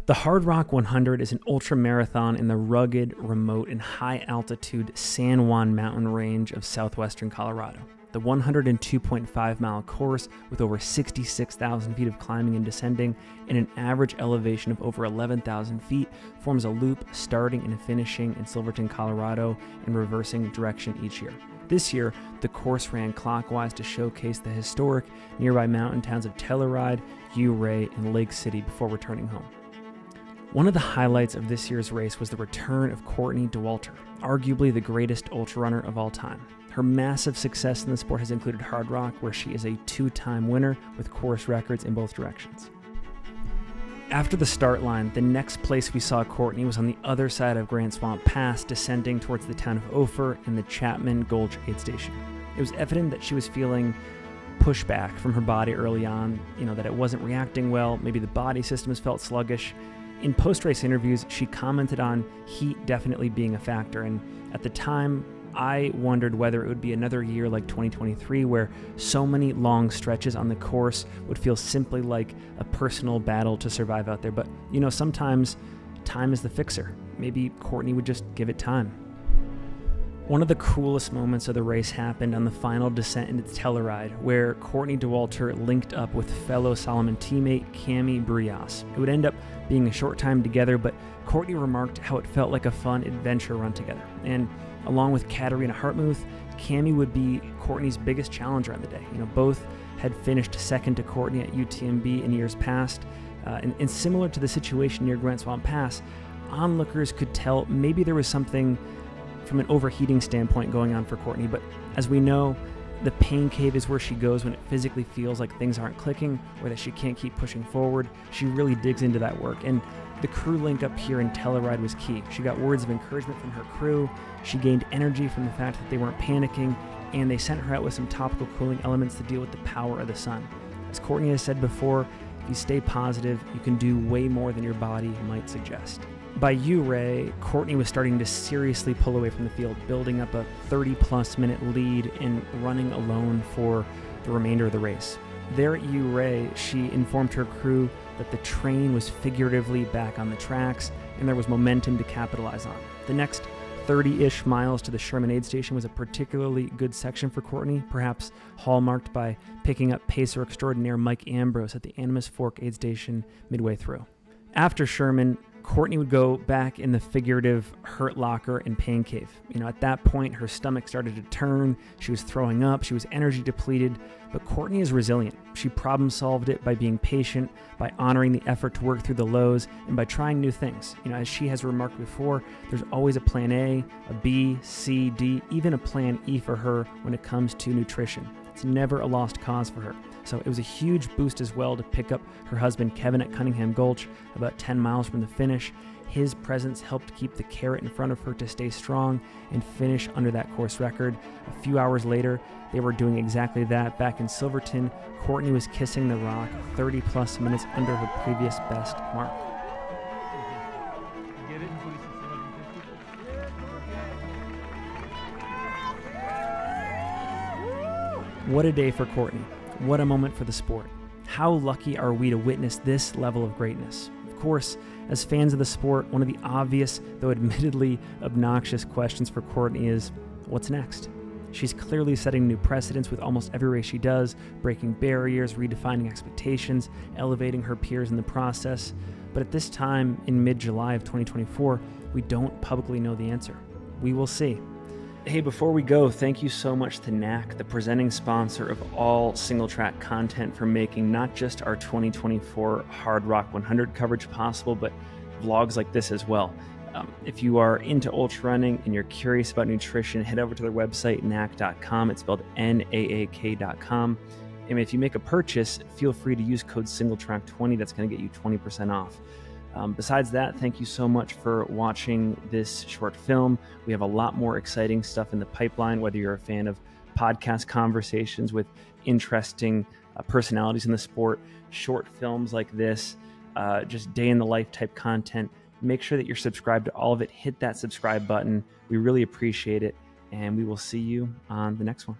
The Hardrock 100 is an ultramarathon in the rugged, remote, and high-altitude San Juan Mountain range of southwestern Colorado. The 102.5-mile course, with over 66,000 feet of climbing and descending and an average elevation of over 11,000 feet, forms a loop starting and finishing in Silverton, Colorado, and reversing direction each year. This year, the course ran clockwise to showcase the historic nearby mountain towns of Telluride, Ouray, and Lake City before returning home. One of the highlights of this year's race was the return of Courtney Dauwalter, arguably the greatest ultrarunner of all time. Her massive success in the sport has included Hardrock, where she is a two-time winner with course records in both directions. After the start line, the next place we saw Courtney was on the other side of Grand Swamp Pass, descending towards the town of Ouray and the Chapman Gulch aid station. It was evident that she was feeling pushback from her body early on, that it wasn't reacting well, maybe the body systems felt sluggish. In post-race interviews, she commented on heat definitely being a factor, and at the time, I wondered whether it would be another year like 2023 where so many long stretches on the course would feel simply like a personal battle to survive out there. But, sometimes time is the fixer. Maybe Courtney would just give it time. One of the coolest moments of the race happened on the final descent into Telluride, where Courtney Dauwalter linked up with fellow Solomon teammate Cami Brias. It would end up being a short time together, but Courtney remarked how it felt like a fun adventure run together. And along with Katarina Hartmuth, Cami would be Courtney's biggest challenger on the day. Both had finished second to Courtney at UTMB in years past, and similar to the situation near Grand Swamp Pass, onlookers could tell maybe there was something from an overheating standpoint going on for Courtney, but as we know, the pain cave is where she goes when it physically feels like things aren't clicking or that she can't keep pushing forward. She really digs into that work, and the crew link up here in Telluride was key. She got words of encouragement from her crew, she gained energy from the fact that they weren't panicking, and they sent her out with some topical cooling elements to deal with the power of the sun. As Courtney has said before, if you stay positive, you can do way more than your body might suggest. By Ouray, Courtney was starting to seriously pull away from the field, building up a 30-plus minute lead and running alone for the remainder of the race. There at Ouray, she informed her crew that the train was figuratively back on the tracks and there was momentum to capitalize on. The next 30-ish miles to the Sherman aid station was a particularly good section for Courtney, perhaps hallmarked by picking up pacer extraordinaire Mike Ambrose at the Animas Fork aid station midway through. After Sherman, Courtney would go back in the figurative hurt locker and pain cave. At that point, her stomach started to turn, she was throwing up, she was energy depleted, but Courtney is resilient. She problem solved it by being patient, by honoring the effort to work through the lows, and by trying new things. As she has remarked before, there's always a plan A, a B, C, D, even a plan E for her when it comes to nutrition. It's never a lost cause for her. So it was a huge boost as well to pick up her husband Kevin at Cunningham Gulch, about 10 miles from the finish. His presence helped keep the carrot in front of her to stay strong and finish under that course record. A few hours later, they were doing exactly that. Back in Silverton, Courtney was kissing the rock 30-plus minutes under her previous best mark. What a day for Courtney. What a moment for the sport. How lucky are we to witness this level of greatness? Of course, as fans of the sport, one of the obvious, though admittedly obnoxious questions for Courtney is, what's next? She's clearly setting new precedents with almost every race she does, breaking barriers, redefining expectations, elevating her peers in the process. But at this time, in mid-July of 2024, we don't publicly know the answer. We will see. Hey, before we go, thank you so much to NAC, the presenting sponsor of all Singletrack content, for making not just our 2024 Hardrock 100 coverage possible, but vlogs like this as well. If you are into ultra running and you're curious about nutrition, head over to their website, naak.com. It's spelled NAAK.com. And if you make a purchase, feel free to use code Singletrack20. That's going to get you 20% off. Besides that, thank you so much for watching this short film. We have a lot more exciting stuff in the pipeline, whether you're a fan of podcast conversations with interesting personalities in the sport, short films like this, just day in the life type content. Make sure that you're subscribed to all of it. Hit that subscribe button. We really appreciate it, and we will see you on the next one.